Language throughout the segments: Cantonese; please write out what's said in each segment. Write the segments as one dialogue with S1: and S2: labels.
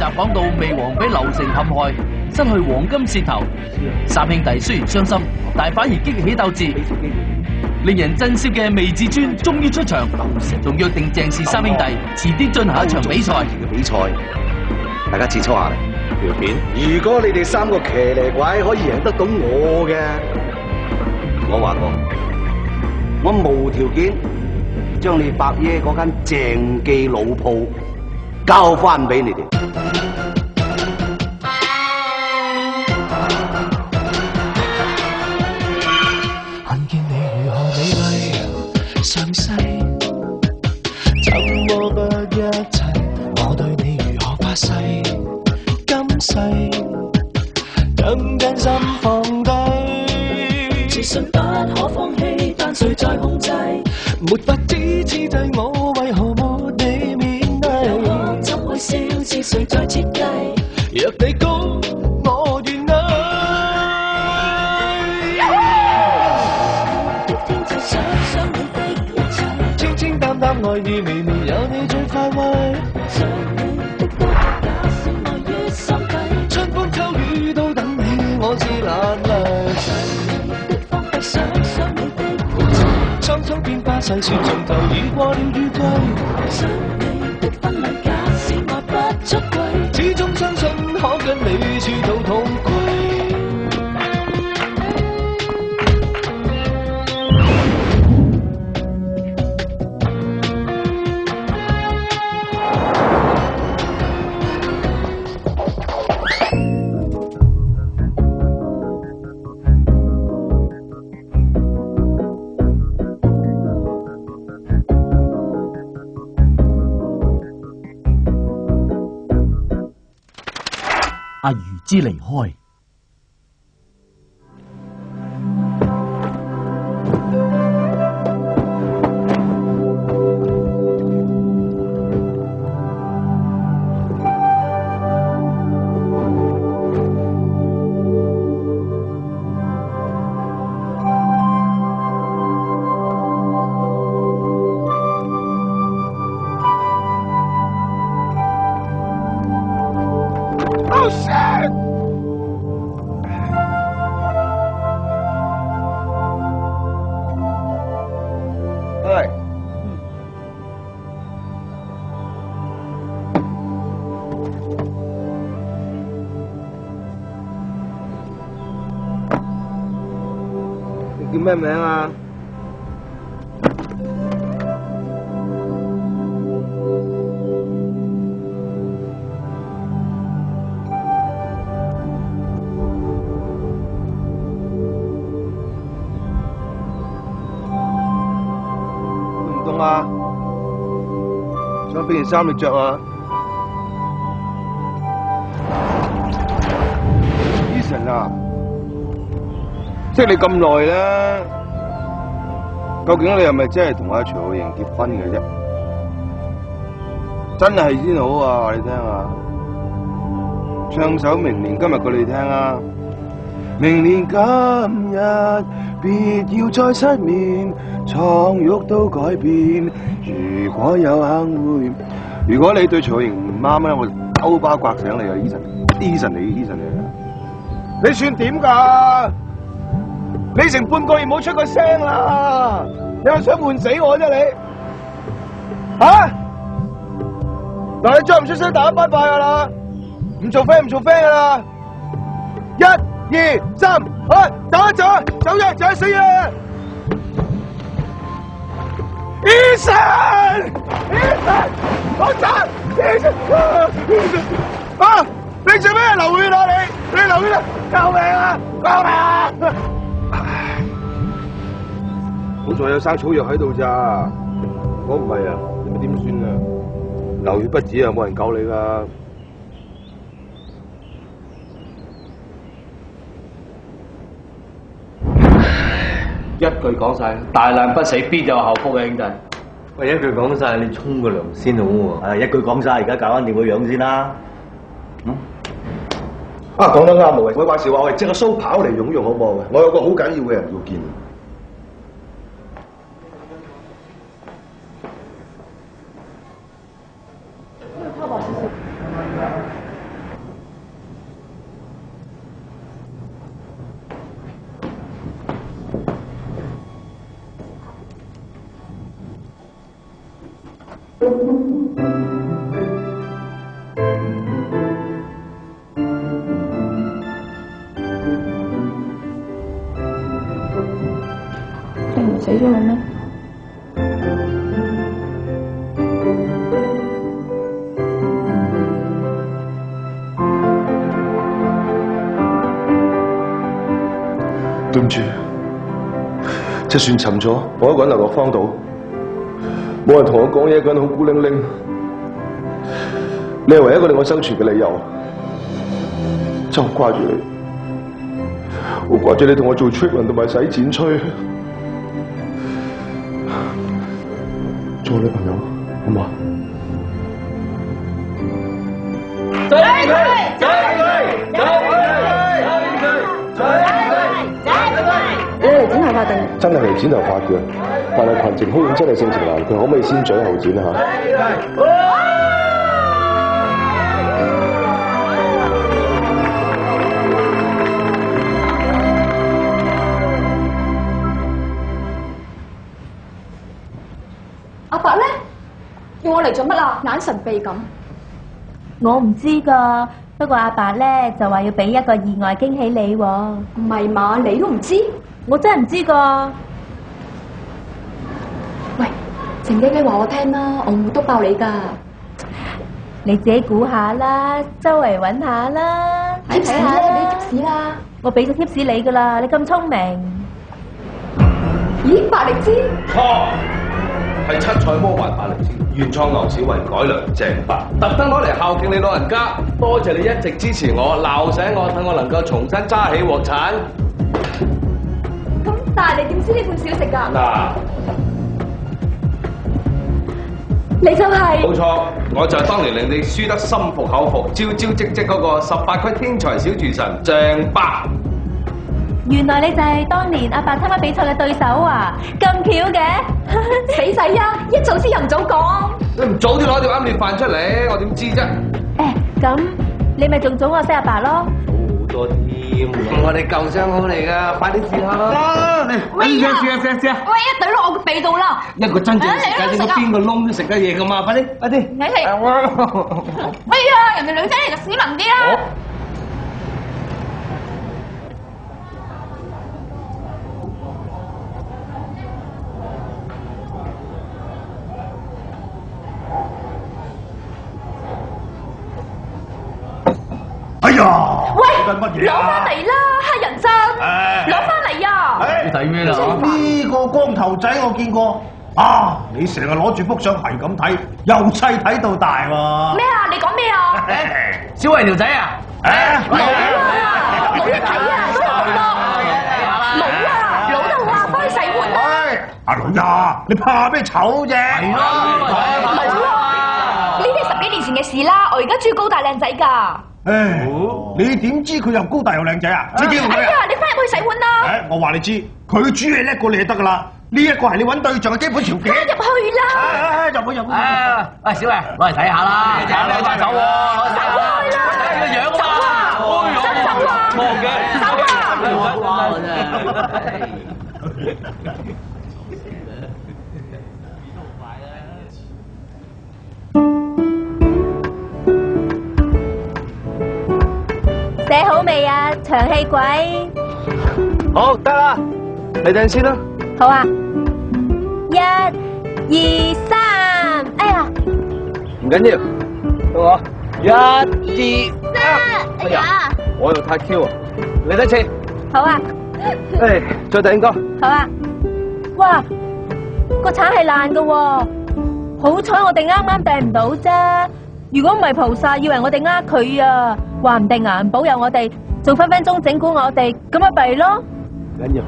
S1: 集講到魏王俾劉成陷害，失去黃金舌頭，三兄弟雖然傷心，但反而激起鬥志。令人震懾嘅魏志尊終於出場，仲約定鄭氏三兄弟遲啲進行一場比賽。
S2: 大家切磋下嚟。條件，如果你哋三個騎呢怪可以贏得到我嘅，我話過，我無條件將你伯爺嗰間鄭記老鋪交翻俾你哋。
S3: 看見你如何美麗上世，怎麼不一齊？我對你如何發誓？今世更真心放低，自信不可放棄，但誰在控制？沒法子刺制我，為何沒你勉勵？我怎會笑？是誰在設計？若你高，我願捱。天就想想你的一切，清清淡淡愛意微微有你最快慰。想你的多假使愛於心底，春風秋雨都等你，我自難離。想你的方法，想你的熱情，蒼蒼變化細說從頭已過了雨季。想你的婚禮假使愛不出軌，始終相信可跟你殊途同歸。
S1: 阿余之離開。
S2: 叫咩名啊？唔凍啊？想俾件衫你着啊？Eason啊！識你咁耐啦，究竟你係咪真係同阿徐浩瑩結婚嘅啫？真係先好啊！話你聽下，唱首明年今日俾你聽啊！明年今日，別要再失眠，床褥都改變。如果有幸會，如果你對徐浩瑩唔啱咧，我兜巴刮醒你啊！Eason 你啊！你算點㗎？你成半個月冇出過聲啦，你係咪想悶死我啫你？吓？嗱，你再唔出聲，大家拜拜噶啦，唔做 friend 噶啦！1、2、3，走啊！死啊 ！Eason，我走 ！Eason， 啊！你做咩流血啊你流血啊！救命啊！好在有生草藥喺度咋，如果唔係啊，你咪點算啊？流血不止啊，冇人救你噶。
S4: 一句講晒，大難不死必有後福嘅兄弟。
S5: 喂，一句講晒，你沖個涼先好喎。一句講晒，而家搞翻掂個樣先啦。
S2: 講得啱啊！喂，話時話，喂，即刻蘇跑嚟用好唔好？我有個好緊要嘅人要見。
S6: 你唔死咗佢咩？
S2: 對唔住，隻船沉咗，我一個人流落荒島，冇人同我講嘢，一個人好孤零零。你係唯一一個令我生存嘅理由，真係好掛住你，好掛住你同我做 treatment 同埋洗剪吹，做我女朋友好嘛？
S6: 你嚟剪頭髮定？
S2: 真係嚟剪頭髮嘅，但係群情洶湧真係性情難，佢可唔可以先嘴後剪啊？
S6: 阿伯咧，要我嚟做乜啊？眼神秘咁。
S7: 我唔知噶，不過阿伯咧就話要俾一個意外驚喜你喎。
S6: 唔係嘛？你都唔知？
S7: 我真係唔知噶。
S6: 喂，靜雞雞話我聽啦，我唔會督爆你㗎。
S7: 你自己估下啦，周圍揾下啦，
S6: 貼士啦，俾貼士啦。
S7: 我俾咗貼士你噶啦，你咁聰明。
S6: 咦，百力滋？
S4: 錯，係七彩魔幻百力滋，原創劉小慧，改良鄭伯，特登攞嚟孝敬你老人家。多謝你一直支持我，鬧醒我，等我能夠重新揸起鑊鏟。
S6: 咁但係你點知呢款小食㗎？
S4: 嗱，
S6: 你就係
S4: 冇錯，我就係當年令你輸得心服口服、招招積積嗰個18級天才小廚神鄭伯。
S7: 原來你就係當年阿伯參加比賽嘅對手啊！咁巧嘅，
S6: 死仔啊！一早知又唔早講。
S4: 你唔早啲攞條啱你飯出嚟，我點知啫？
S7: 誒，咁你咪仲早我識阿伯咯？
S4: 好多添，我哋舊相好嚟㗎，快啲試下啦！
S1: 試啊！
S6: 喂，一懟落我個鼻度啦！
S4: 一個真正食雞，應該邊個窿都食得嘢㗎嘛！快啲，快啲！
S6: 你嚟！哎呀，人哋女仔嚟就斯文啲啦。
S3: 哎呀！
S6: 喂，
S3: 做緊乜嘢
S6: 攞翻
S3: 啊？
S6: 嚟啦，黑人憎，攞翻嚟啊！
S1: 你睇咩啦？
S3: 呢個光頭仔我見過啊！你成日攞住幅相係咁睇，由細睇到大喎。
S6: 咩啊？你講咩啊？
S1: 小慧條仔啊！
S6: 冇啊！冇一睇啊，都係佢咯。冇啊！老豆話翻去洗碗啦。
S3: 阿女啊，你怕咩醜啫？係
S6: 冇啊！呢啲係10幾年前嘅事啦，我而家中意高大靚仔㗎。
S3: 唉，你點知佢又高大又靚仔啊？你叫佢啊！
S6: 哎呀，你翻入去洗碗啦！
S3: 誒，我話你知，佢煮嘢叻過你就得噶啦。呢一個係你揾對象嘅基本條件。
S6: 翻入去啦！
S3: 入去。
S1: 喂，小慧，攞嚟睇下啦！靚仔走喎，
S6: 走開啦！
S1: 睇個樣
S6: 走啊！走啊！
S4: 望嘅，
S6: 走啊！
S7: 寫好未啊？長氣鬼。
S4: 好得啦，你等先啦。
S7: 好啊，1、2、3，哎呀，
S4: 唔緊要，到我1、2、3。
S7: 哎呀，
S4: 我又太 Q 啊！你得次，
S7: 好啊，
S4: 誒，再第二個。
S7: 好啊。哇，個橙係爛㗎喎，好彩我哋啱啱掟唔到啫。如果唔係菩薩，以為我哋呃佢啊，話唔定啊，保佑我哋，仲分分鐘整蠱我哋，咁咪弊咯。
S4: 唔緊要，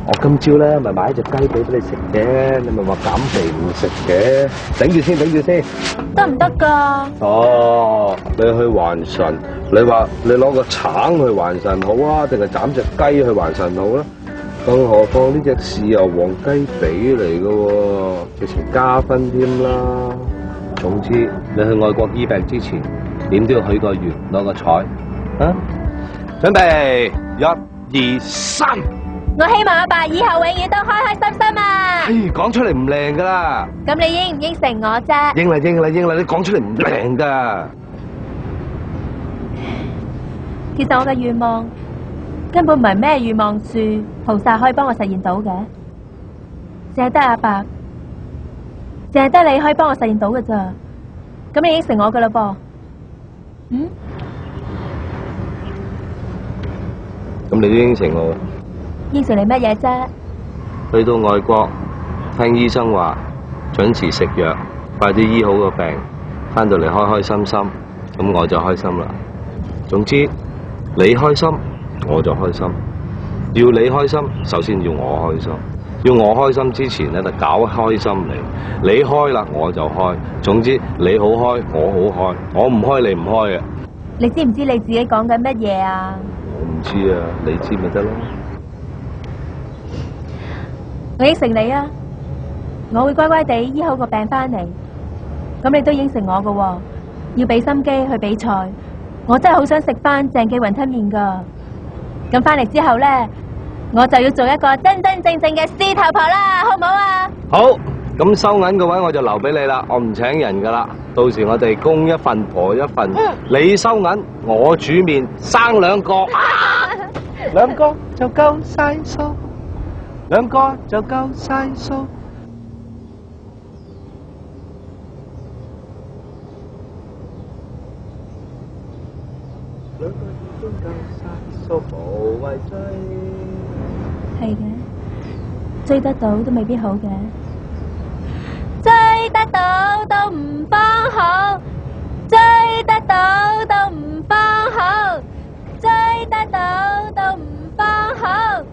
S4: 我今朝咧咪買隻雞髀俾你食嘅，你咪話減肥唔食嘅，頂住先，頂住先。
S7: 得唔得㗎？
S4: 哦，你去還神，你話你攞個橙去還神好啊，定係斬隻雞去還神好啦？更何況呢隻豉油黃雞髀嚟嘅喎，直情加分添啦。總之，你去外國醫病之前，點都要許個願，攞個彩啊！準備，1、2、3。
S7: 我希望阿爸以後永遠都開開心心啊！
S4: 唉，講出嚟唔靚噶啦，
S7: 咁你應唔應承我啫？
S4: 應啦應啦應啦，你講出嚟唔靚噶。
S7: 其實我嘅願望根本唔係咩願望樹，菩薩可以幫我實現到嘅，淨係得阿爸，淨係得你可以幫我實現到嘅咋。咁你應承我噶啦噃？嗯？
S4: 咁你都應承我，
S7: 應承你乜嘢啫？
S4: 去到外國聽醫生話，準時食藥，快啲醫好個病，翻到嚟開開心心，咁我就開心啦。總之你開心我就開心，要你開心首先要我開心，要我開心之前咧就搞開心你，你開啦我就開，總之你好開我好開，我唔開你唔開啊！
S7: 你知唔知你自己講緊乜嘢啊？
S4: 我唔知啊，你知咪得咯？
S7: 我應承你啊，我會乖乖地醫好個病翻嚟。咁你都應承我噶，要俾心機去比賽。我真係好想食翻鄭記雲吞麵噶。咁翻嚟之後咧，我就要做一個真真正正嘅獅頭婆啦，好唔好啊？
S4: 好，咁收銀嘅位我就留俾你啦，我唔請人噶啦。到時我哋公一份婆一份，你收銀，我煮麵，生2個，2個就夠晒數，2個就夠晒數。2個已經夠晒數，無謂追。
S7: 係嘅，追得到都未必好嘅，追得到都唔方好，追得到都唔方好，追得到都唔方好，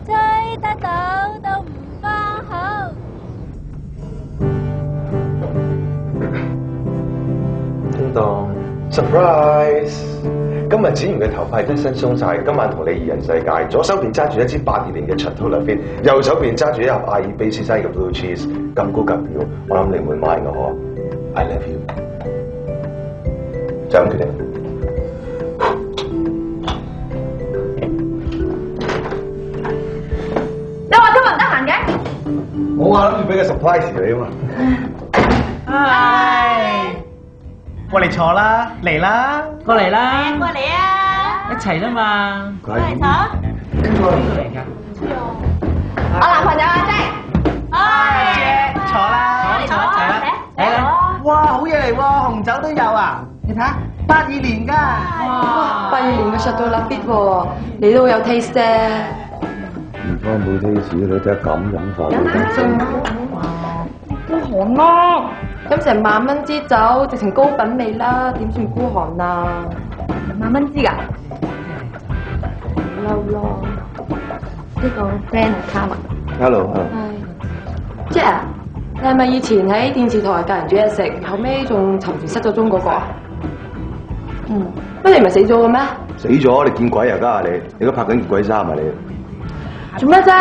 S7: 追得到都唔方好。
S8: 叮當 ，surprise！今日剪完嘅頭髮真身鬆晒，今晚同你二人世界。左手邊揸住一支82年嘅長途律邊，右手邊揸住一盒阿爾卑斯山嘅 blue cheese，咁高級表，我諗你唔會買我。I love you， 就咁決定。
S6: 你話今日唔得閒嘅？
S8: 我話諗住俾個 surprise 你啊嘛。
S9: 唉，過嚟坐啦，嚟啦，過嚟啦，
S6: 過嚟啊！
S9: 一齊啦嘛，
S6: 過嚟坐。
S9: 邊個嚟㗎？
S6: 我男朋友阿姐。
S9: 姐，坐啦，
S6: 嚟坐，
S9: 嚟啦，哇，好嘢嚟喎，紅酒都有啊，你睇下，82年㗎，
S10: 哇，82年嘅 Chateau Lafite喎，你都好有 taste 啫。
S4: 而家冇 taste 你睇下咁飲法。
S10: 孤寒咯，咁成萬蚊支酒，直情高品味啦，點算孤寒啊？1萬蚊支㗎？嬲咯，呢個 friend 係卡文。
S4: Hello。
S10: 係 Jack 啊，你係咪以前喺電視台教人煮嘢食，後尾仲沉船失咗蹤嗰個啊？乜你唔係死咗嘅咩？
S8: 死咗，你見鬼啊！家下你而家拍緊熱鬼衫啊你！
S10: 做咩啫？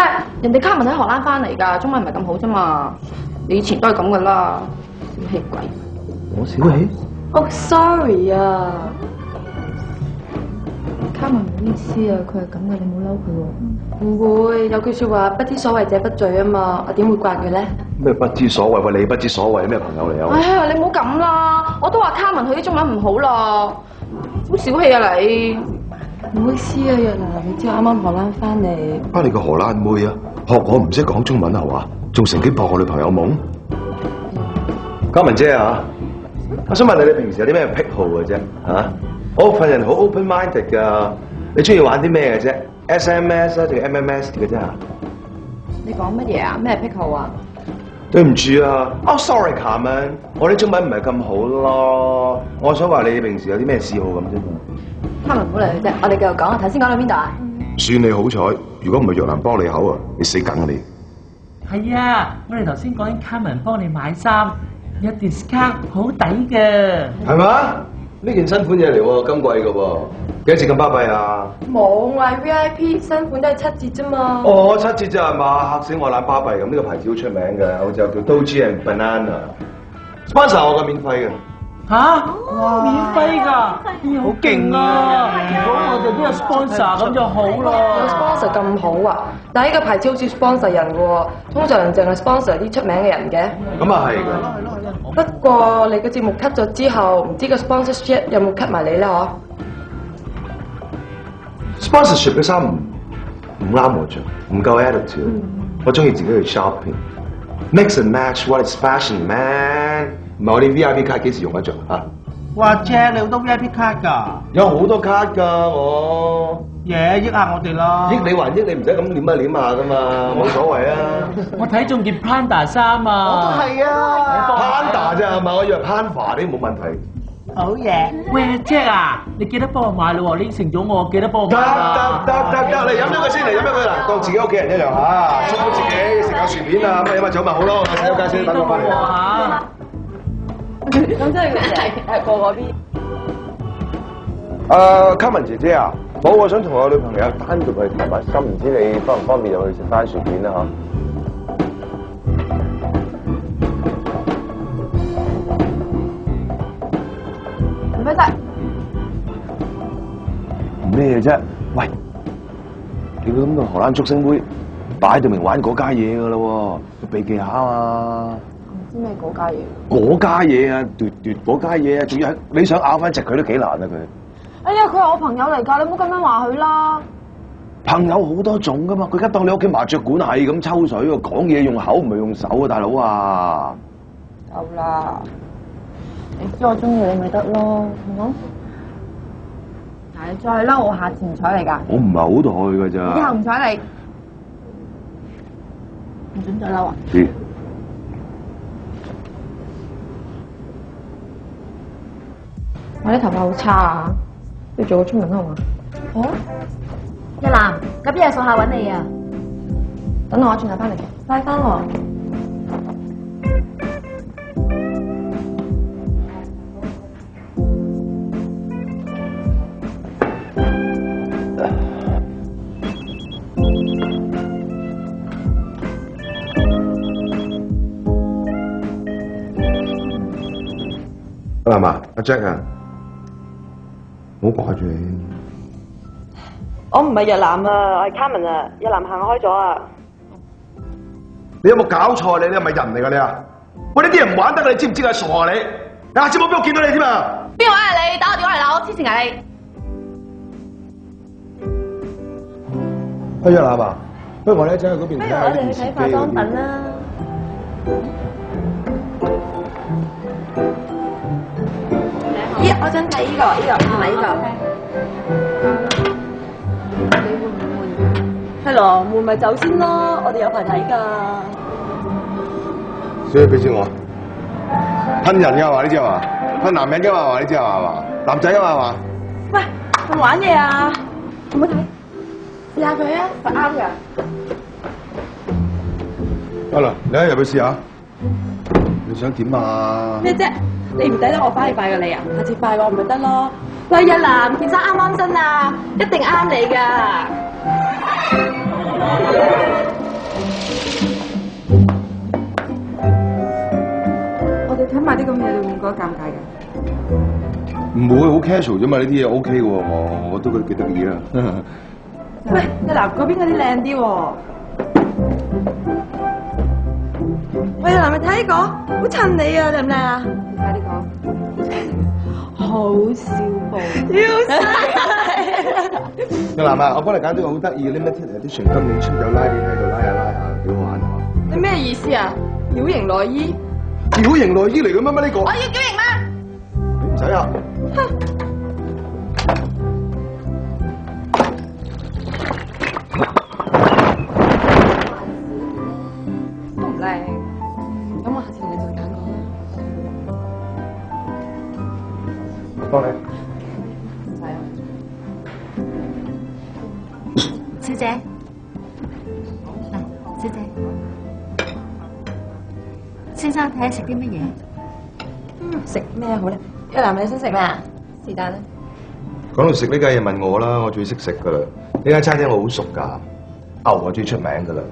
S10: 人哋卡文喺荷蘭翻嚟㗎，中文唔係咁好啫嘛。你以前都係咁噶啦，小氣鬼！
S8: 我小氣？
S10: 哦 ，sorry 啊，卡文唔好意思啊，佢係咁嘅，你冇嬲佢喎。唔會，有句説話不知所謂者不罪啊嘛，我點會怪佢咧？
S8: 咩不知所謂？喂，你不知所謂咩朋友嚟啊？
S10: 哎呀，你唔好咁啦，我都話卡文佢啲中文唔好啦，好小氣啊你！唔好意思啊，若娜，你知我啱啱荷蘭翻嚟。
S8: 啊，你個荷蘭妹啊，學我唔識講中文係嘛？仲乘機博我女朋友夢？嘉文姐啊，我想問你，你平時有啲咩癖好嘅啫？嚇，我份人好 open minded 㗎，你中意玩啲咩嘅啫 ？SMS 啊定 MMS 嘅啫？
S10: 你講乜嘢啊？咩癖好啊？
S8: 對唔住啊，sorry，卡文，我啲中文唔係咁好咯。我想話你平時有啲咩嗜好咁啫嘛。
S10: 卡文唔好嚟佢啫，我哋繼續講啊。頭先講到邊度啊？
S8: 算你好彩，如果唔係若蘭幫你口啊，你死梗啊你！
S9: 係啊，我哋頭先講緊卡文幫你買衫，有 discount 好抵嘅。
S8: 係嘛？呢件新款嘢嚟喎，今季嘅喎，幾多錢咁巴閉啊？
S10: 冇啊 VIP 新款都係7折啫嘛。
S8: 哦，7折咋係嘛？嚇死我懶巴閉咁，呢個牌子好出名嘅，我就叫 Dolce & Banana，sponsor 我嘅免費嘅。
S9: 吓？哇，免費㗎，好勁啊！如果我哋都有 sponsor 咁就好
S10: 有
S9: 啦。
S10: sponsor 咁好啊，但係呢個牌子好似 sponsor 人嘅喎，通常淨係 sponsor 啲出名嘅人嘅。
S8: 咁啊係㗎。
S10: 不過你個節目 cut 咗之後，唔知個 sponsorship 有冇 cut 埋你咧？嗬
S8: sponsorship 嘅衫唔啱我着，唔夠 attitude。我中意自己去 shopping，mix and match what is fashion man。唔係我啲 VIP 卡幾時用得着啊？
S9: 哇，Jack 你好多 VIP 卡㗎，
S8: 有好多卡㗎我。
S9: 嘢益下我哋啦。
S8: 益你還益你，唔使咁攣一攣下㗎嘛，冇所謂啊。
S9: 我睇中件 Panda 衫啊。我都係啊。
S8: Panda 啫係嘛？我以為 Panda 啲冇問題。
S9: 好嘢。喂，Jack 啊，你記得幫我買咯喎，你應承咗我，記得幫我買
S8: 得
S9: 啊。
S8: 嚟飲咗佢先，嚟飲咗佢嗱，當自己屋企人一樣嚇，祝福自己食下薯片啊，咁飲下酒咪好咯。洗手間先，等我翻嚟。
S9: 嚇。
S10: 咁即係過嗰邊。
S2: Carmen 姐姐啊，我想同我女朋友單獨去談下心，唔知你方唔方便入去食翻薯片啦
S10: 唔該晒。
S2: 咩啫？喂，你咁個荷蘭竹升妹擺到明玩嗰家嘢噶啦喎，要避忌下啊！
S10: 唔知咩嗰家嘢？
S2: 嗰家嘢啊，奪嗰家嘢啊，仲要你想咬翻隻佢都幾難啊佢。
S10: 哎呀，佢係我朋友嚟㗎，你唔好咁樣話佢啦。
S2: 朋友好多種噶嘛，佢而家當你屋企麻雀館係咁抽水喎，講嘢用口唔係用手啊，大佬啊！
S10: 夠啦，你知我中意你咪得咯，好冇？嗱，你再嬲我，下次唔睬你㗎。
S2: 我唔係好代㗎咋。
S10: 以後唔睬你，唔准再嬲啊！我啲頭髮好差啊，要做個聰明好嘛？好。
S7: 一男，咁邊日數下揾你啊？
S10: 等我轉頭翻嚟，快翻喎。
S2: 阿嫲阿 Jack 啊，唔好掛住你。
S10: 我唔係日南啊，我係 Carmen 啊，日南行開咗啊。
S8: 你有冇搞錯？你係咪人嚟㗎你啊？喂，呢啲人唔玩得㗎，你知唔知啊？傻啊你！下次冇俾我見到你添啊！
S7: 邊個係你？打我電話嚟鬧我黐線㗎你！
S2: 去咗啦嘛？不如我哋一陣去嗰邊睇下啲電視機
S7: 化妝品啦。
S10: 咦，我想睇呢個，唔係呢個。你會唔會？係咯，換咪走先咯，我哋有排睇㗎。
S2: 所以俾錢我，噴人㗎嘛？呢隻係嘛？噴男人㗎嘛？呢隻係嘛？男仔㗎嘛？
S10: 喂，去玩嘢啊？好唔好睇？試下佢啊，實啱㗎。
S2: 得啦，你一入去試下。你想點啊？
S10: 咩啫？你唔抵得我翻去拜個你啊？下次拜我咪得咯。喂，日南，件衫啱啱身啊，一定啱你㗎。我哋睇埋啲咁嘢，你會唔會覺得尷尬㗎？
S2: 唔會，好 casual 啫嘛，呢啲嘢 OK 嘅喎，我都覺得幾得意啊。
S10: 喂，日南嗰邊嗰啲靚啲喎。喂，日南，你睇呢個，好襯你啊，靚唔靚啊？你睇呢個，好笑噃，
S2: 日南啊，我幫你揀咗個好得意嘅 limited edition，今年出有拉鏈喺度拉下拉下，幾好玩啊！
S10: 你咩意思啊？妖型內衣？
S2: 妖型內衣嚟嘅乜呢個？
S10: 我要矯形啦！
S2: 唔使啊！
S10: 都唔靚，咁我下次同你再揀個啦。
S2: 幫你。
S10: 唔使啊。
S7: 小姐，嚟，小姐，先生睇下食啲乜嘢？
S10: 食咩好咧？一男你想食咩啊？是但啦。
S2: 講到食呢家嘢問我啦，我最識食噶啦。呢間餐廳我好熟㗎，牛我最出名㗎啦。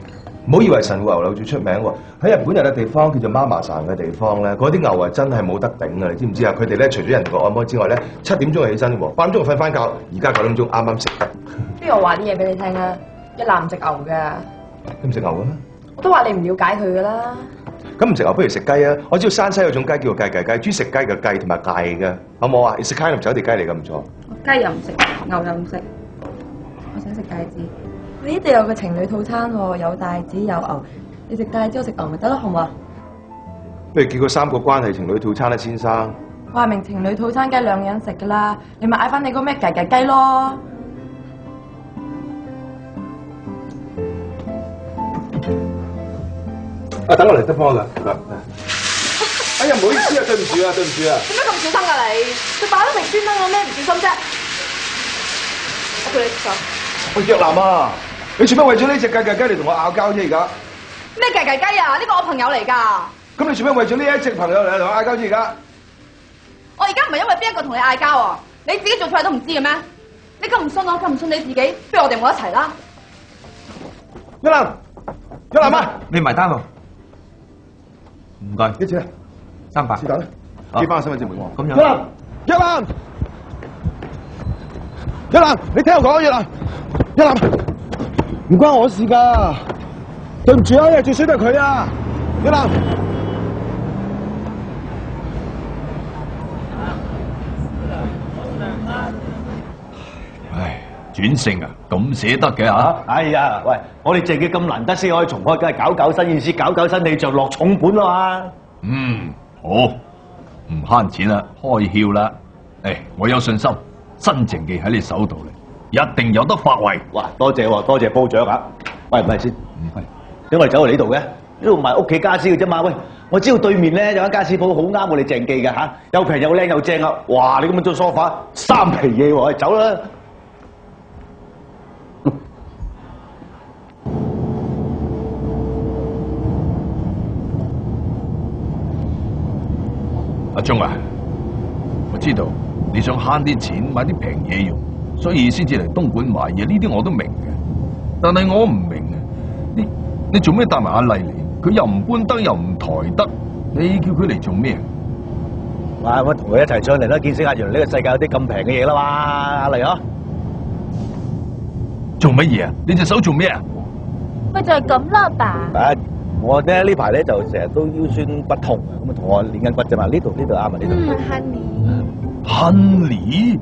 S8: 唔好以為神戶牛柳最出名喎，喺日本有個地方叫做媽媽山嘅地方咧，嗰啲牛啊真係冇得頂啊！你知唔知啊？佢哋咧除咗人個按摩之外咧，7點鐘就起身喎，8點鐘就瞓翻覺，而家9點鐘啱啱食得。
S10: 不如我話啲嘢俾你聽啊！一男唔食牛㗎，
S8: 你唔食牛嘅咩？
S10: 我都話你唔了解佢㗎啦。
S8: 咁唔食牛不如食雞啊！我知道山西有種雞叫做雞，專食雞嘅雞同埋芥嘅，好冇啊？你食開唔走地雞嚟㗎唔錯。
S10: 雞又唔食，牛又唔食，我想食戒指。你呢度有個情侶套餐喎，有帶子有牛，你食帶子我食牛咪得咯，好唔好啊？
S8: 不如叫個3個關係情侶套餐啦，先生。
S10: 話明情侶套餐梗係2人食㗎啦，你咪嗌翻你個咩雞咯。
S8: 啊，等我嚟得幫㗎。哎呀，唔好意思啊，對唔住啊，對唔住啊。
S10: 做咩咁小心㗎你？佢擺得明專登，我咩唔小心啫？我叫你手。
S8: 喂，若男啊，你做咩為咗呢隻雞嚟同我拗交啫？而家
S10: 咩雞啊？呢個我朋友嚟㗎。
S8: 咁你做咩為咗呢一隻朋友嚟同我拗交啫？而家
S10: 我而家唔係因為邊一個同你嗌交啊，你自己做出嚟都唔知嘅咩？你咁唔信我，咁唔信你自己，不如我哋冇一齊啦。
S8: 若男啊，
S11: 你埋單喎。唔該，
S8: 幾錢啊
S11: ？300。
S8: 是但啦，寄翻個身份證俾我。
S11: 咁樣。
S2: 若男，你聽我講，若男，唔關我事㗎，對唔住啊，因為最衰都係佢啊，若男。
S1: 唉，轉性啊，咁捨得嘅嚇？
S5: 哎呀，喂，我哋淨係咁難得先可以重開，梗係搞新意思，搞新氣象，落重本啦嘛。
S1: 好，唔慳錢啦，開竅啦。我有信心，新淨記喺你手度嚟，一定有得發圍。
S5: 哇，多謝喎，多謝褒獎啊！喂，唔係先，
S1: 唔係，
S5: 點解我哋走嚟呢度嘅？呢度唔係屋企家私嘅啫嘛。喂，我知道對面咧有間家私鋪好啱我哋淨記嘅嚇，又平又靚又正啊！哇，你咁樣做梳化3皮嘢喎，走啦！
S1: 阿鐘啊，我知道你想慳啲錢買啲平嘢用，所以先至嚟東莞買嘢，呢啲我都明嘅。但係我唔明啊，你做咩帶埋阿麗嚟？佢又唔搬得又唔抬得，你叫佢嚟做咩？
S5: 哇！我同佢一齊上嚟啦，見識下原來呢個世界有啲咁平嘅嘢啦嘛，阿麗啊！
S1: 做乜嘢啊？你隻手做咩啊？
S7: 咪就係咁啦，爸。
S5: 我咧呢排咧就成日都腰酸骨痛，咁啊同我練緊骨啫嘛。呢度啱啊，呢度。
S1: Honey，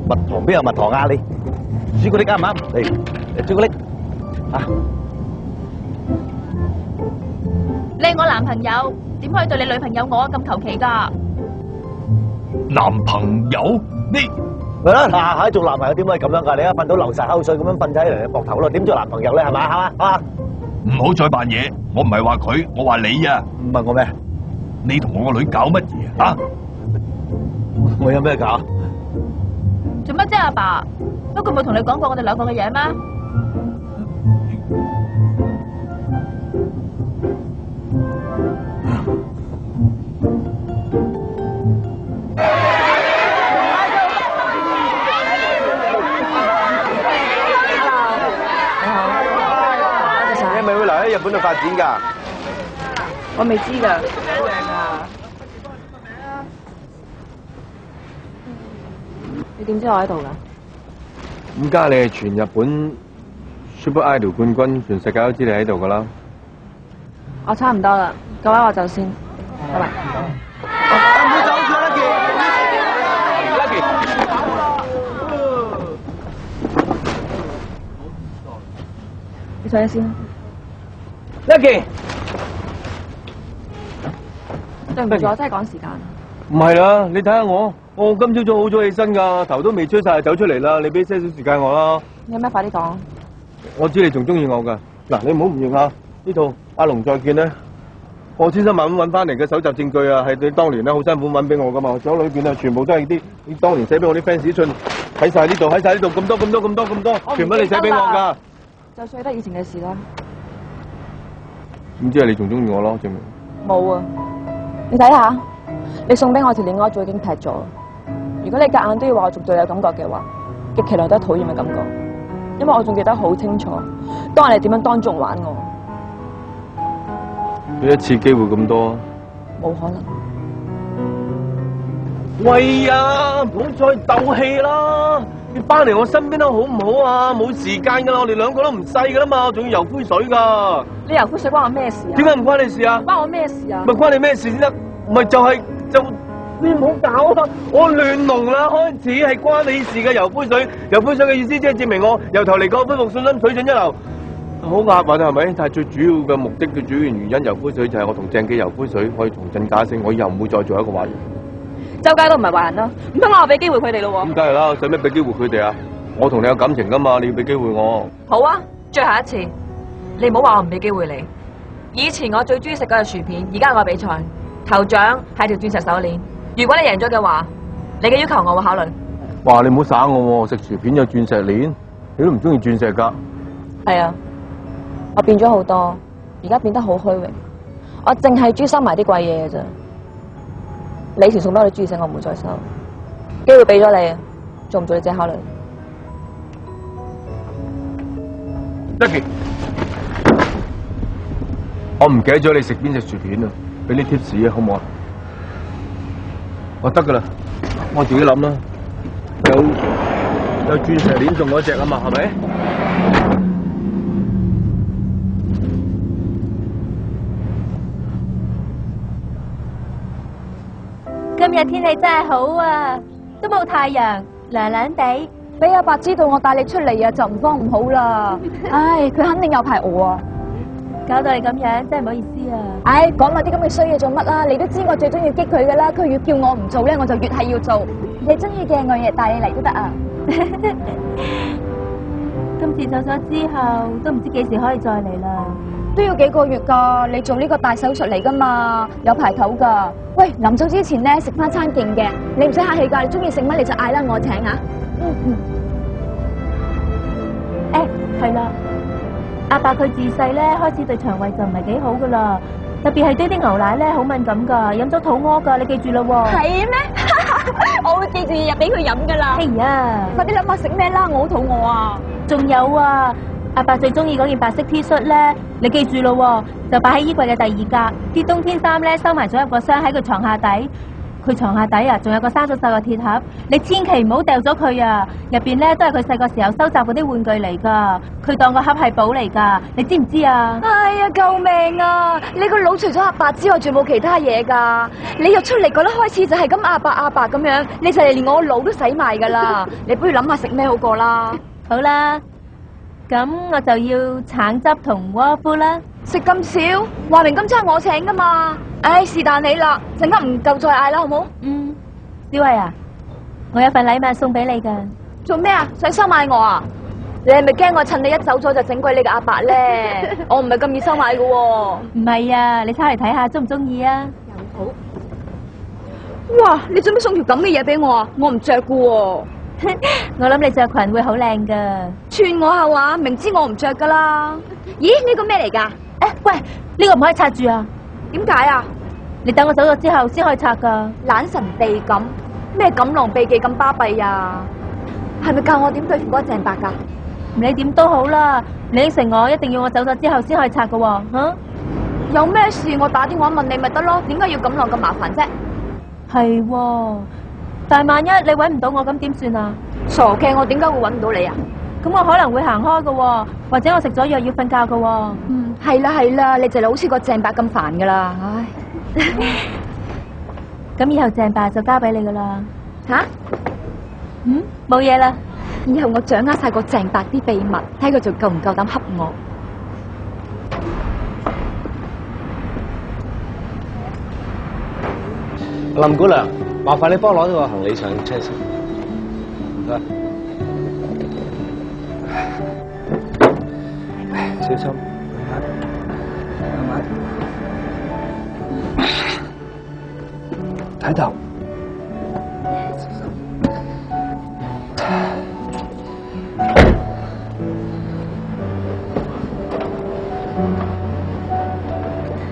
S5: 蜜糖邊有蜜糖啊？你朱古力啱唔啱？嚟朱古力啊！
S7: 你係我男朋友，點可以對你女朋友我咁求其㗎？
S1: 男朋友？你
S5: 係啦，下做男朋友點可以咁樣㗎？你一瞓到流晒口水咁樣瞓喺人哋膊頭咯，點做男朋友咧？係嘛？
S1: 唔好再扮嘢，我唔係話佢，我話你啊！
S5: 唔問我咩？
S1: 你同我個女搞乜嘢啊？
S5: 我有咩搞？
S7: 做乜啫，阿爸？不過冇同你講過我哋兩個嘅嘢咩？
S2: 你係咪會留喺日本度發展㗎？
S10: 我未知㗎。你點知我喺度㗎？
S2: 咁家你係全日本 Super Idol 冠軍，全世界都知你喺度㗎啦。
S10: 我差唔多啦，各位我走先，拜拜。
S2: 唔好走住，Lucky。
S10: 你坐一先。
S2: Lucky。
S10: 對唔住，我真係趕時間。
S2: 唔係啦，你睇下我今朝早好早起身㗎，頭都未吹晒就走出嚟啦。你俾些少時間我啦。
S10: 你有咩快啲講？
S2: 我知你仲中意我㗎。嗱，你唔好唔認啊！呢套《阿龍再見》咧，我千辛萬苦揾翻嚟嘅搜集證據啊，係你當年咧好辛苦揾俾我㗎嘛。手裏邊啊，全部都係啲你當年寫俾我啲 fans 信，喺晒呢度，咁多，全部你寫俾我㗎。
S10: 就算得以前嘅事啦。
S2: 咁即係你仲中意我咯，證明。
S10: 冇啊！你睇下，你送俾我條戀愛組已經劈咗。如果你夾硬都要話我仲對你有感覺嘅話，極其量都係討厭嘅感覺。因為我仲記得好清楚，當日你點樣當眾玩我，
S2: 一次機會咁多，
S10: 冇可能。
S2: 喂呀，唔好再鬥氣啦！你翻嚟我身邊都好唔好啊？冇時間噶啦，我哋兩個都唔細噶啦嘛，仲要游灰水噶。
S10: 你游灰水關我咩事啊？
S2: 點解唔關你事啊？
S10: 關我咩事啊？
S2: 咪關你咩事先得？咪就你唔好搞啊！我亂龍啦，開始係關你事嘅游灰水。游灰水嘅意思即係證明我由頭嚟過恢復信心，水準一流。好押韻係咪？但係最主要嘅目的嘅主要原因，游灰水就係我同鄭記游灰水可以重振架升，我以後唔會再做一個壞人。
S10: 周街都唔係壞人咯，唔通我俾機會佢哋咯喎？
S2: 咁梗係啦，使咩俾機會佢哋啊？我同你有感情噶嘛，你要俾機會我。
S10: 好啊，最後一次，你唔好話我唔俾機會你。以前我最中意食嗰隻薯片，而家我比賽頭獎係條鑽石手鏈。如果你贏咗嘅話，你嘅要求我會考慮。
S2: 哇！你唔好耍我喎，食薯片有鑽石鏈，你都唔中意鑽石噶。
S10: 係啊，我變咗好多，而家變得好虛榮，我淨係專收埋啲貴嘢嘅咋。你以前送俾我啲珠石，我唔會再收。機會俾咗你，做唔做你自己考慮。
S2: Jackie，我唔記得咗你食邊隻薯片啊，俾啲 tips 啊，好唔好啊？我得噶啦，我自己諗啦。有鑽石鏈送嗰隻啊嘛，係咪？
S7: 今日天氣真係好啊，都冇太陽，涼涼地。
S6: 俾阿伯知道我帶你出嚟啊，就唔慌唔好啦。唉，佢肯定有排餓啊！
S7: 搞到你咁樣，真係唔好意思啊！
S6: 唉，講埋啲咁嘅衰嘢做乜啊？你都知我最中意激佢噶啦，佢越叫我唔做咧，我就越係要做。你中意嘅，我日帶你嚟都得啊！
S7: 今次走咗之後，都唔知幾時可以再嚟啦。
S6: 都要幾個月噶，你做呢個大手術嚟噶嘛，有排唞噶。喂，臨走之前咧食翻餐勁嘅，你唔使客氣噶，你中意食乜你就嗌啦，我請啊。
S7: 誒，係啦，阿伯佢自細咧開始對腸胃就唔係幾好噶啦，特別係對啲牛奶咧好敏感噶，飲咗肚屙噶，你記住啦喎。
S6: 係咩？我會記住日日俾佢飲噶啦。係
S7: 啊，
S6: 快啲諗下食咩啦，我好肚餓啊。
S7: 仲有啊，阿伯最中意嗰件白色 T 恤咧，你記住咯，就擺喺衣櫃嘅第二格，啲冬天衫咧收埋咗入個箱喺佢床下底。佢床下底啊，仲有個生咗鏽嘅鐵盒，你千祈唔好掉咗佢啊！入邊咧都係佢細個時候收集嗰啲玩具嚟噶，佢當個盒係寶嚟噶，你知唔知啊？
S6: 哎呀，救命啊！你個腦除咗阿伯之外，仲冇其他嘢噶？你又出嚟嗰粒開始就係咁阿伯咁樣，你就係連我個腦都洗埋噶啦！你不如諗下食咩好過啦？
S7: 好啦，咁我就要橙汁同窩夫啦。
S6: 食咁少，話明今餐我請噶嘛？唉，是但你啦，陣間唔夠再嗌啦，好冇？
S7: 小慧啊，我有份禮物送俾你噶。
S6: 做咩啊？想收買我啊？你係咪驚我趁你一走咗就整鬼你個阿伯咧？我唔係咁易收買噶喎。
S7: 唔係啊，你抄嚟睇下，中唔中意啊？
S6: 又好。哇！你做咩送條咁嘅嘢俾我啊？我唔着噶喎。
S7: 我諗你着裙會好靚噶。
S6: 串我後啊！明知我唔着噶啦。咦？呢個咩嚟噶？
S7: 誒，喂，呢個唔可以拆住啊！
S6: 點解啊？
S7: 你等我走咗之後先可以拆噶。
S6: 懶神秘咁，咩錦囊秘技咁巴閉啊？係咪教我點對付嗰個鄭伯噶？
S7: 唔理點都好啦，你應承我一定要我走咗之後先可以拆噶喎，吓？
S6: 有咩事我打電話問你咪得咯，點解要錦囊咁麻煩啫？
S7: 係喎，但係萬一你搵唔到我咁點算啊？
S6: 傻嘅，我點解會搵唔到你啊？
S7: 咁我可能會行開噶喎，或者我食咗藥要瞓覺噶喎。
S6: 係啦，你就係好似個鄭伯咁煩噶啦，唉。
S7: 咁以後鄭伯就交俾你噶啦。
S6: 吓？
S7: 冇嘢啦。
S6: 以後我掌握晒個鄭伯啲秘密，睇佢仲夠唔夠膽恰我。
S4: 林姑娘，麻煩你幫我攞咗個行李上車先。唔該。小心。睇頭。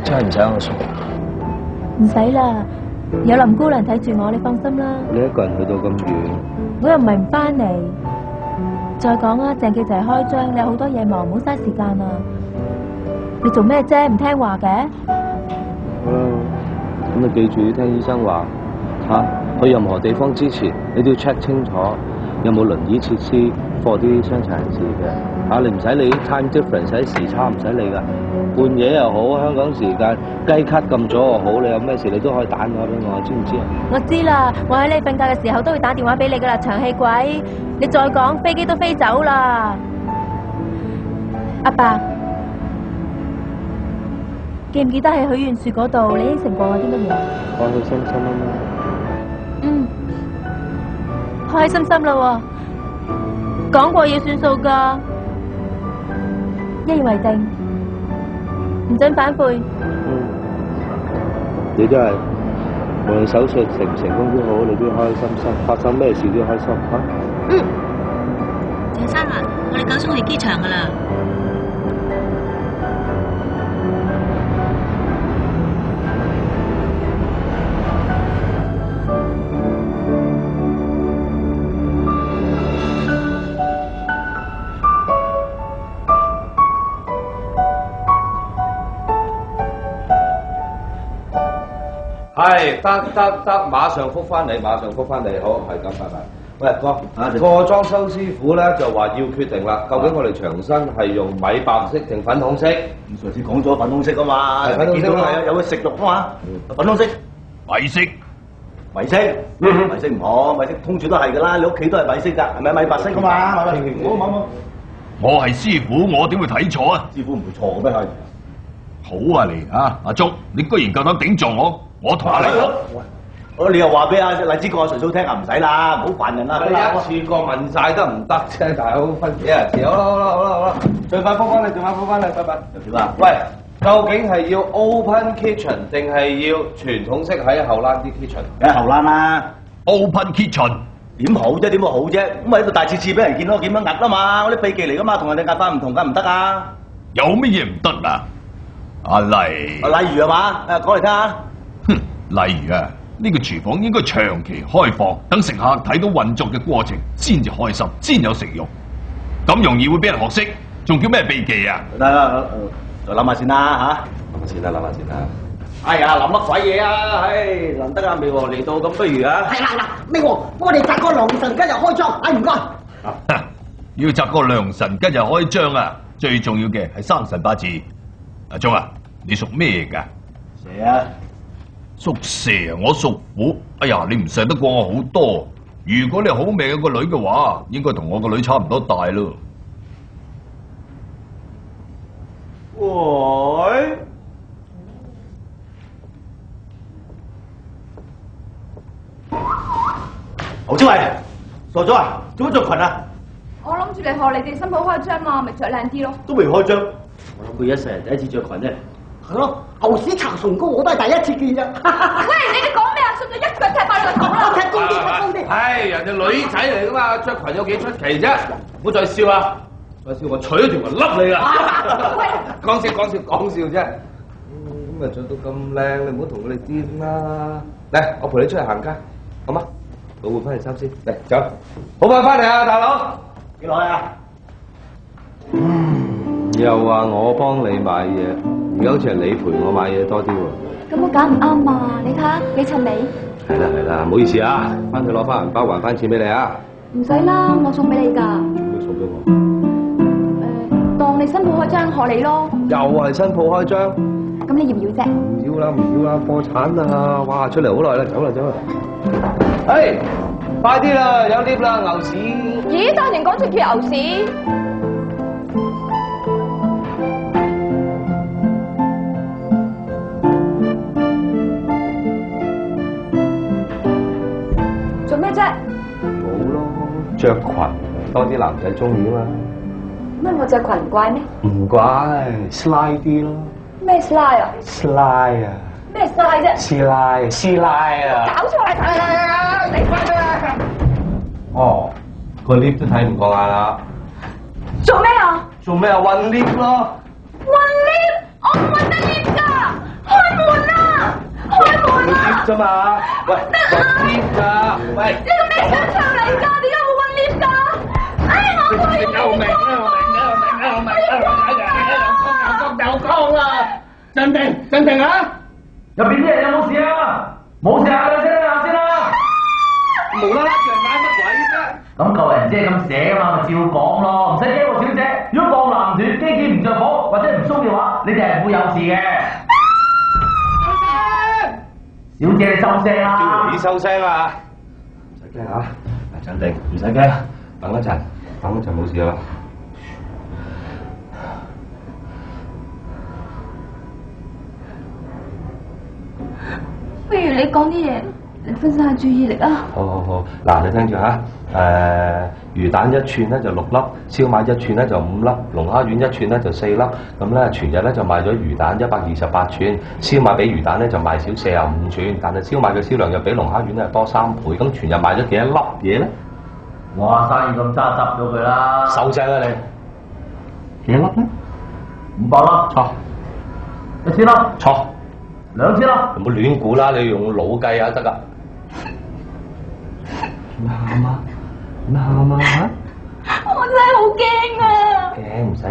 S4: 真係唔使我送。
S7: 唔使啦，有林姑娘睇住我，你放心啦。
S4: 你一個人去到咁遠，
S7: 我又唔係唔翻嚟。再講啊，鄭記就係開張，你有好多嘢忙，唔好嘥時間啊。你做咩啫？唔聽話嘅？
S4: 咁你記住要聽醫生話嚇，去任何地方之前，你都要 check 清楚有冇輪椅設施 for 啲傷殘人士嘅嚇。你唔使理 time difference， 使時差唔使理㗎。半夜又好，香港時間雞咳咁早又好，你有咩事你都可以打電話俾我，知唔知啊？
S7: 我知啦，我喺你瞓覺嘅時候都會打電話俾你噶啦，長氣鬼！你再講，飛機都飛走啦。阿爸，記唔記得喺許願樹嗰度，你應承過我啲乜嘢？
S4: 開開心心啊嘛。
S7: 嗯，開開心心啦，講過嘢算數噶，一言為定，唔准反悔。
S4: 你都係無論手術成唔成功都好，你都要開開心心，發生咩事都要開心嚇。
S12: 嗯，謝生啊，我哋9點鐘去機場噶啦。
S4: 係得，馬上覆翻你，好，係咁，拜拜。喂，哥，個裝修師傅咧就話要決定啦，究竟我哋牆身係用米白色定粉紅色？
S5: 咁上次講咗粉紅色啊嘛，
S4: 係粉紅色
S5: 見到係有個食肉啊嘛，粉紅色。
S1: 米色，
S5: 米色唔好，米色通處都係噶啦，你屋企都係米色㗎，係咪米白色㗎嘛？冇。
S1: 我係師傅，我點會睇錯啊？
S5: 師傅唔會錯嘅咩係？
S1: 好啊你啊，阿竹，你居然夠膽頂撞我同下你講。
S5: 你又話俾阿荔枝角阿純嫂聽啊，唔使啦，唔好煩人啦。
S4: 一次過問晒得唔得啫？大佬分幾日次？好啦，盡快覆翻你，拜拜。
S5: 點啊？
S4: 喂，究竟係要 open kitchen 定係要傳統式喺後欄啲 kitchen？
S5: 喺後欄啦
S1: ，open kitchen
S5: 點好啫？點會好啫？咁咪喺度大次次俾人見到點樣壓啊嘛？我啲秘技嚟噶嘛，同人哋壓法唔同，梗唔得啊！
S1: 有乜嘢唔得啊？阿麗，
S5: 例如係嘛？講嚟聽下。
S1: 哼，例如啊，呢個廚房應該長期開放，等食客睇到運作嘅過程，先至開心，先有食慾。咁容易會俾人學識，仲叫咩秘技啊？
S5: 得，再諗下先啦嚇。
S4: 諗下先啦。
S5: 哎呀，諗乜鬼嘢啊？唉，難得阿美和嚟到，咁不如啊？
S13: 係啦，美和，我哋摘個良辰吉日開張，唔該。
S1: 要摘個良辰吉日開張啊！最重要嘅係生辰八字。阿鐘啊，你屬咩㗎？
S5: 蛇啊！
S1: 屬蛇啊！我屬虎。哎呀，你唔細得過我好多。如果你好命有個女嘅話，應該同我個女差唔多大咯。
S5: 喂！侯之慧，傻咗啊？做乜着裙啊？
S6: 我諗住嚟學你哋新抱開張嘛，咪着靚啲咯。
S5: 都未開張。我諗佢一世人第一次着裙啫。
S13: 係咯，牛屎搽唇膏我都係第一次見啫。
S6: 喂，你哋講咩啊？信咗一腳踢爆你個頭啦！
S13: 踢高啲。
S4: 係人哋女仔嚟噶嘛，着裙有幾出奇啫？唔好再笑啊！再笑我取咗條雲笠你啊！講笑啫。咁啊着到咁靚，你唔好同佢哋癲啦。嚟，我陪你出去行街，好嗎？我換翻件衫先。嚟，走。好快翻嚟啊，大佬！
S5: 幾耐啊？
S4: 又話我幫你買嘢，而家好似係你陪我買嘢多啲喎。
S6: 咁我揀唔啱啊！你睇下，你襯你。
S4: 係啦，唔好意思啊，翻去攞翻銀包還翻錢俾你啊。
S6: 唔使啦，我送俾你㗎。
S4: 咩送俾我？
S6: 當你新抱開張學你咯。
S4: 又係新抱開張？
S6: 咁你要唔要啫？
S4: 唔要啦，破產啦！哇，出嚟好耐啦，走啦。哎，快啲啦，有 lift 啦，牛屎！
S6: 咦，當年講出叫牛屎。做咩啫？
S4: 冇咯，着裙多啲男仔中意啊嘛。
S6: 乜我着裙唔怪咩？
S4: 唔怪 ，slide 啲咯。
S6: 咩 slide 啊
S4: ？slide 啊！
S6: 咩 slide 啫
S4: ？slide 啊！
S6: 搞錯啦！嚟翻啦！
S4: 哦，個 lift 都睇唔過眼啦。
S6: 做咩啊？
S4: 運 lift 咯。
S6: 運 lift？我唔運得 lift 㗎！開門啦！lift
S4: 啫嘛。喂，運 lift 㗎。喂，
S6: 呢個咩商場嚟㗎？點解會運 lift 㗎？哎，我退出。
S9: 救命啊！有光啦！鎮定啊！入邊啲人有冇事啊？
S1: 咁舊人姐咁寫噶嘛，咪照講咯，唔使驚喎，小姐。如果鋼纜斷，機件唔着火或者唔鬆嘅話，你哋係唔會有事嘅。小姐你收聲啦！
S4: 叫你收聲啊！唔使驚嚇，鎮定，唔使驚，等一陣冇事啦。
S6: 不如你講啲嘢，你分散下注意力啊！
S4: 好，嗱你聽住嚇，魚蛋一串咧就6粒，燒賣一串咧就5粒，龍蝦丸一串咧就4粒，咁咧全日咧就賣咗魚蛋128串，燒賣比魚蛋咧就賣少45串，但係燒賣嘅銷量又比龍蝦丸咧多3倍，咁全日賣咗幾多粒嘢咧？
S1: 哇，生意咁差，執咗佢啦！
S4: 收聲啦你！幾多粒咧
S1: ？500粒。
S4: 錯。
S1: 1000粒。
S4: 錯。
S1: 2000粒。
S4: 唔好亂估啦，你要用腦計啊得噶。喊啊！
S6: 我真係好驚啊！
S4: 驚唔使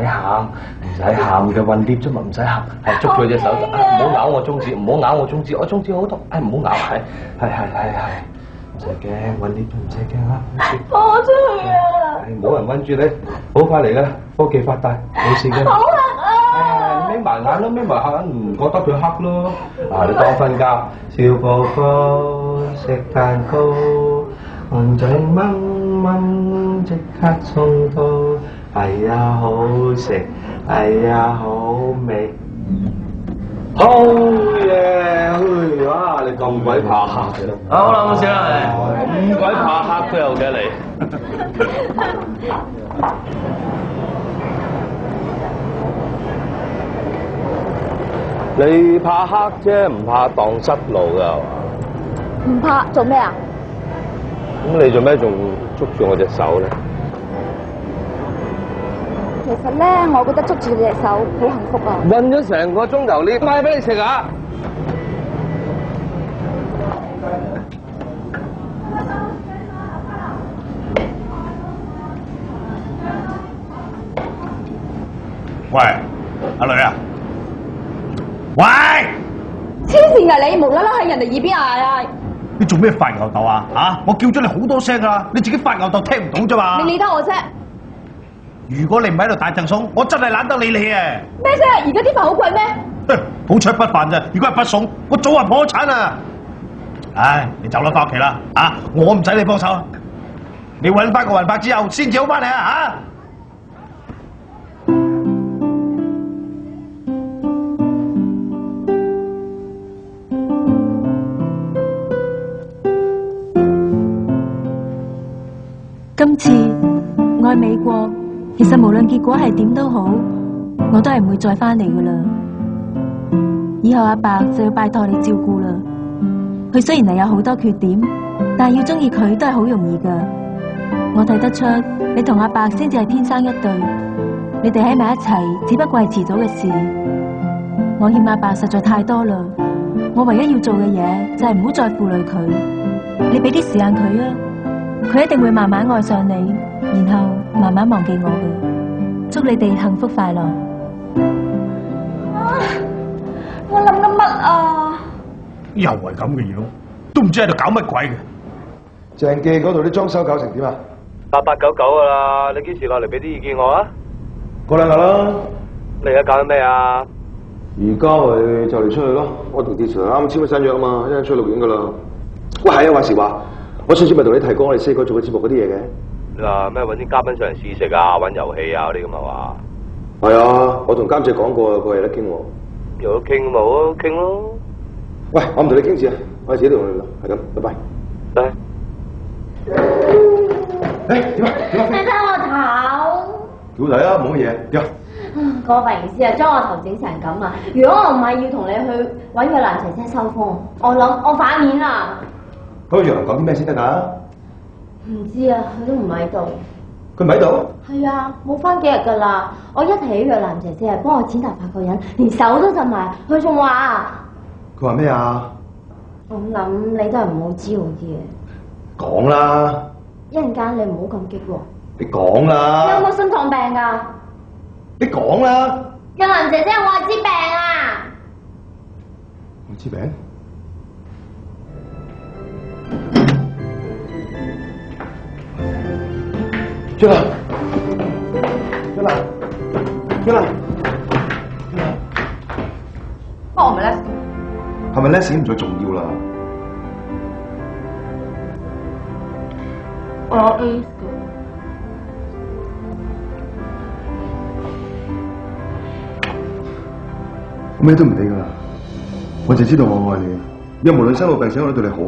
S4: 喊嘅，混碟啫嘛，唔使喊，係捉住佢隻手，唔好咬我中指，唔好咬我中指，我中指好痛，唔好咬，係，唔使驚，混碟都唔使驚啦。
S6: 放我出去啊！
S4: 冇人韞住你，好快嚟噶啦，科技發達，冇事嘅。
S6: 好黑啊！
S4: 眯埋眼咯，眯埋眼唔覺得佢黑咯。你當瞓覺，小寶寶食蛋糕。熊仔蚊即刻送到，係呀好食，係呀好味，好嘢！哇！你咁鬼怕黑嘅，
S1: 好啦，冇事啦，
S4: 咁鬼怕黑都有嘅你。你怕黑啫，唔怕蕩失路㗎係嘛？
S6: 唔怕做咩啊？
S4: 咁你做咩仲捉住我隻手咧？
S6: 其實咧，我覺得捉住你隻手好幸福啊！
S4: 韞咗成個鐘頭，你買俾你食啊！
S5: 喂，阿女啊！喂！
S6: 黐線㗎你，無啦啦喺人哋耳邊嗌啊！
S5: 你做咩發吽哣啊？嚇！我叫咗你好多聲㗎，你自己發吽哣聽唔到啫嘛！
S6: 你理得我啫？
S5: 如果你唔喺度大贈餸，我真係懶得理你啊！
S6: 咩啫？而家啲飯好貴咩？
S5: 哼，好彩不飯咋，如果係不餸，我早話破產啊！唉，你走啦，翻屋企啦！啊，我唔使你幫手，你揾翻個雲伯之後先至好翻嚟啊！嚇！
S7: 今次愛美國，其實無論結果係點都好，我都係唔會再翻嚟噶啦。以後阿伯就要拜託你照顧啦。佢雖然係有好多缺點，但係要中意佢都係好容易噶。我睇得出你同阿伯先至係天生一對，你哋喺埋一齊只不過係遲早嘅事。我欠阿伯實在太多啦，我唯一要做嘅嘢就係唔好再負累佢。你俾啲時間佢啊！佢一定會慢慢愛上你，然後慢慢忘記我嘅。祝你哋幸福快樂。
S6: 我諗緊乜啊？
S5: 又係咁嘅樣，都唔知喺度搞乜鬼嘅。
S8: 鄭記嗰度啲裝修搞成點啊
S4: ？8899噶啦，你幾時落嚟俾啲意見我啊？
S8: 過兩日啦。
S4: 你而家搞緊咩啊？
S2: 而家咪就嚟出去咯，我同電視台啱簽咗新約啊嘛，一陣出去錄影噶啦。喂，係啊，話時話，我上次咪同你提過我哋4個做嘅節目嗰啲嘢嘅。
S4: 你話咩揾啲嘉賓上嚟試食啊，玩遊戲啊嗰啲咁啊嘛？
S2: 係啊，我同監製講過，佢係得傾喎。
S4: 有得傾冇啊，傾咯。
S2: 喂，我唔同你傾住啊，我哋自己同你啦，係咁，拜拜。
S4: 拜。
S2: 點啊？
S14: 你睇我頭。
S2: 好睇啊，冇乜嘢，點啊？
S14: 個髮型師啊，將我頭整成咁啊！如果我唔係要同你去揾個男姐姐收風，我諗我反面啦。
S2: 咁楊林講啲咩先得㗎？
S14: 唔知啊，佢都唔喺度。
S2: 佢唔喺度？
S14: 係啊，冇翻幾日㗎啦。我一提起若蘭姐姐，幫我剪頭髮個人，連手都震埋。佢仲話：
S2: 佢話咩啊？
S14: 我諗你都係唔好知好啲嘅。
S2: 講啦！
S14: 一陣間你唔好咁激喎。
S2: 你講啦！
S14: 你有冇心臟病㗎？
S2: 你講啦！
S14: 若蘭姐姐，我艾滋病啊！
S2: 艾滋病？
S8: 出嚟，出嚟，出嚟。
S6: 幫我咪咧，
S8: 係咪 Les 唔再重要啦？
S6: 我有 A 嘅。
S8: 我咩都唔理噶啦，我就知道我愛你，因為無論生老病死，我都對你好好，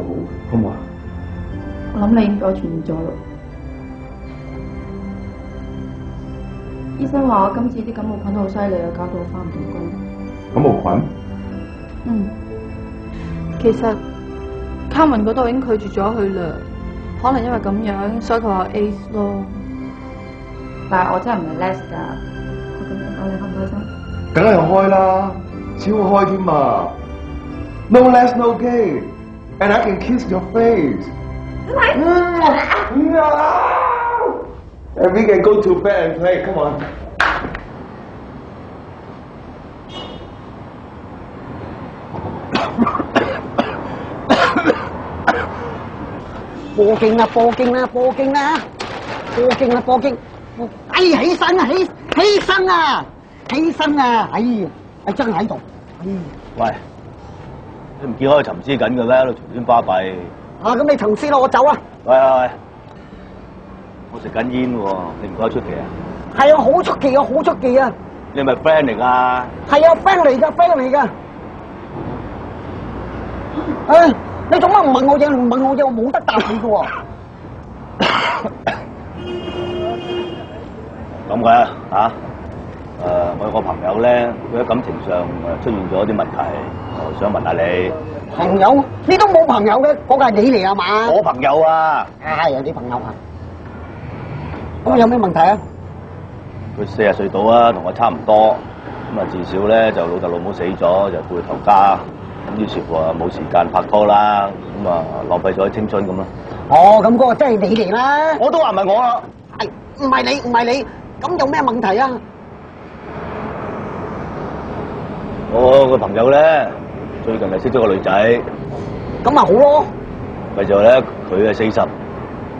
S8: 好唔好啊？
S6: 我諗你應該轉咗咯。醫生話我今次啲感冒菌好犀利啊，搞到我返唔到工。
S8: 感冒菌？
S6: 嗯，其實卡文嗰度已經拒絕咗佢啦，可能因為咁樣，所以佢話 AIDS 咯。但係我真係唔係 Les 㗎，我咁樣講你開唔開心？
S8: 梗係開啦，超開添嘛 ！No less, no gain, and I can kiss your face. And we can go to bed and play. Come on.
S13: 報警啦！報警啦！報警啦！報警啦！報警！哎，起身啊！起身啊！起身啊！哎呀，係真喺度。
S5: 喂，你唔見我沉思緊嘅咩？喺度隨便巴閉。
S13: 啊，咁你沉思咯，我走啦。
S5: 喂，我食緊煙喎，你唔覺得出奇啊？
S13: 係啊，好出奇啊，好出奇啊！
S5: 你係咪 friend 嚟㗎？
S13: 係啊 ，friend 嚟㗎，friend 嚟㗎。唉，你做乜唔問我嘢？唔問我嘢，我冇得答你㗎喎。
S5: 咁嘅嚇？我有個朋友咧，佢喺感情上出現咗啲問題，我想問下你。
S13: 朋友？你都冇朋友嘅，嗰個係你嚟啊嘛？
S5: 我朋友啊。
S13: 有啲朋友啊。咁有咩問題啊？
S5: 佢40歲到啊，同我差唔多。咁啊，至少咧就老豆老母死咗，就背頭家。咁於是乎啊，冇時間拍拖啦。咁啊，浪費咗青春咁咯。
S13: 哦，咁嗰個真係你嚟啦。
S5: 我都話唔係我啦。
S13: 係唔係你？唔係你？咁有咩問題啊？
S5: 我個朋友咧，最近係識咗個女仔。
S13: 咁咪好咯。
S5: 咪就咧，佢係40，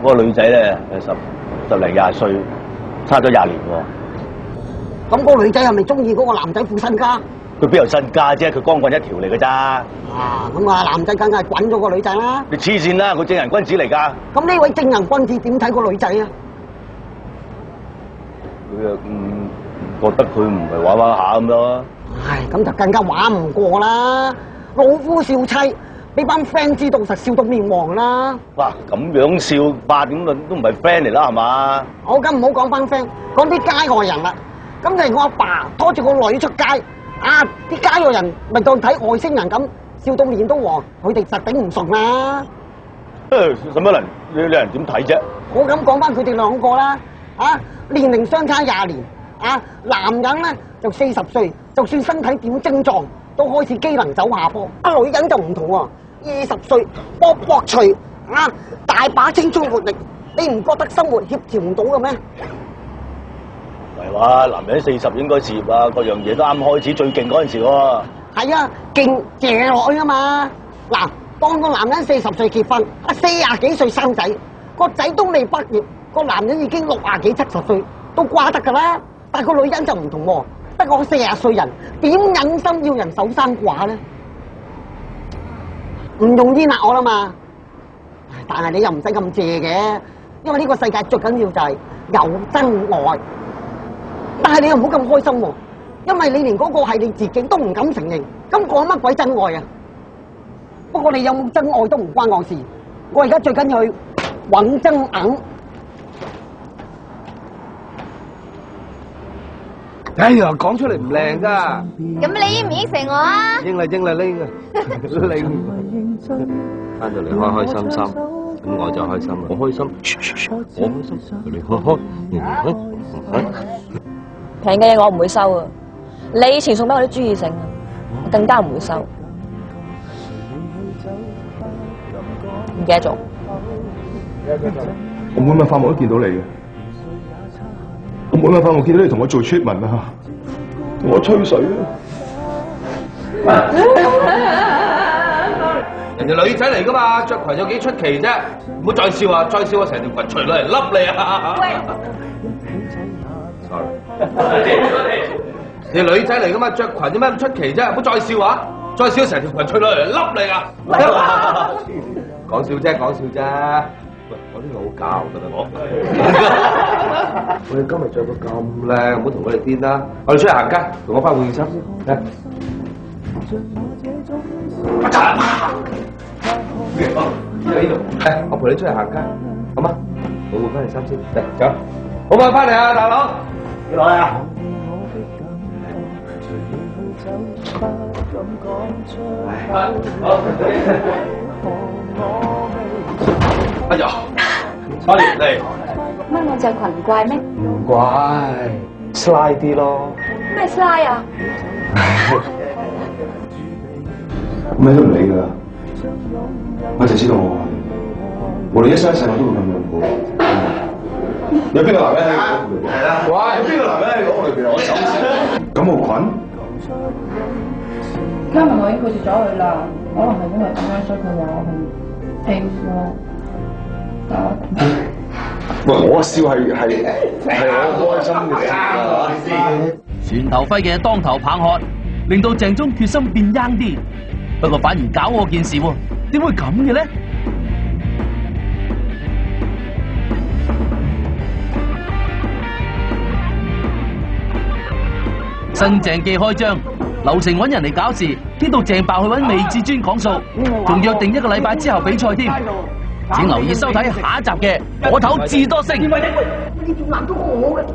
S5: 嗰個女仔咧十零廿歲，差咗20年喎。
S13: 咁嗰個女仔係咪中意嗰個男仔副身家？
S5: 佢邊有身家啫？佢光棍一條嚟㗎咋。
S13: 啊，咁啊，男仔梗係滾咗個女仔啦。
S5: 你黐線啦！佢正人君子嚟㗎。
S13: 咁呢位正人君子點睇個女仔啊？
S5: 佢又覺得佢唔係玩玩下咁咯。
S13: 唉，咁就更加玩唔過啦！老夫少妻，俾班 friend 知道實笑到面黃啦！
S5: 哇，咁樣笑法咁啊，都唔係 friend 嚟啦，係嘛？
S13: 好，咁唔好講班 friend，講啲街外人啦。咁就係我阿爸拖住個女出街，啊，啲街外人咪當睇外星人咁，笑到面都黃，佢哋實頂唔順啦。
S5: 使乜人？你人點睇啫？
S13: 我咁講翻佢哋兩個啦，啊，年齡相差20年，啊，男人咧就40歲。就算身體點精壯，都開始機能走下坡。女人就唔同喎，20歲卜卜脆，啊，大把青春活力，你唔覺得生活協調唔到嘅咩？
S5: 係話男人40應該事業啊，各樣嘢都啱開始最勁嗰陣時喎。
S13: 係啊，勁借落去啊嘛！嗱，當個男人40歲結婚，40幾歲生仔，個仔都未畢業，個男人已經60幾70歲，都瓜得㗎啦。但係個女人就唔同喎。得個40歲人，點忍心要人守生寡咧？唔用煙壓我啦嘛，但係你又唔使咁借嘅，因為呢個世界最緊要就係有真愛。但係你又唔好咁開心喎，因為你連嗰個係你自己都唔敢承認，咁講乜鬼真愛啊？不過你有冇真愛都唔關我事，我而家最緊要去揾真銀。
S4: 哎呀，講出嚟唔靚噶。
S14: 咁你應唔應承我啊？
S4: 應啦，拎啊，拎。翻到嚟開開心心，咁我就開心啦。我開心，我開心，你開。
S10: 平嘅嘢我唔會收啊！你以前送俾我啲朱義盛啊，我更加唔會收。唔記得咗？
S8: 我每晚發夢都見到你嘅。我每晚發夢見到你同我做 treatment啊，同我吹水啊！
S4: 人哋女仔嚟噶嘛，着裙有幾出奇啫？唔好再笑啊！再笑我成條裙除落嚟笠你啊！
S7: 喂
S4: sorry， 你女仔嚟噶嘛，着裙有咩咁出奇啫？唔好再笑啊！再笑成條裙除落嚟笠你啊！講笑啫，講笑啫。喂，我呢個好教㗎啦，我哋今日着到咁靚，唔好同佢哋癲啦！我哋出去行街，同我翻換件衫先。我擦！呢度，我陪你出去行街，好嗎？我換翻件衫先，嚟走。好快翻嚟啊，大佬！幾耐啊？好。哎呀，快啲嚟！
S6: 乜我着裙怪咩？
S8: 唔怪，slide 啲咯。
S6: 咩 slide 啊？
S8: 咩都唔理㗎啦，我就知道我哋一生一世我都會咁樣過。有邊個男人喺嗰度？係啦，哇！有邊個男人喺嗰度邊？我走先。咁冇菌？
S6: 嘉文我已經拒絕咗佢啦，可能係因為咁樣，所以佢話我係 A 咯。
S8: 喂，我笑係我開心嘅事。
S1: 船頭輝嘅當頭棒喝，令到鄭中決心變 young 啲，不過反而搞我件事喎，點會咁嘅咧？新鄭記開張，劉成揾人嚟搞事，天到鄭爆去揾魏志尊講數，仲約定1個禮拜之後比賽添。請留意收睇下一集嘅《我頭智多星》。
S13: 呢條難到我嘅。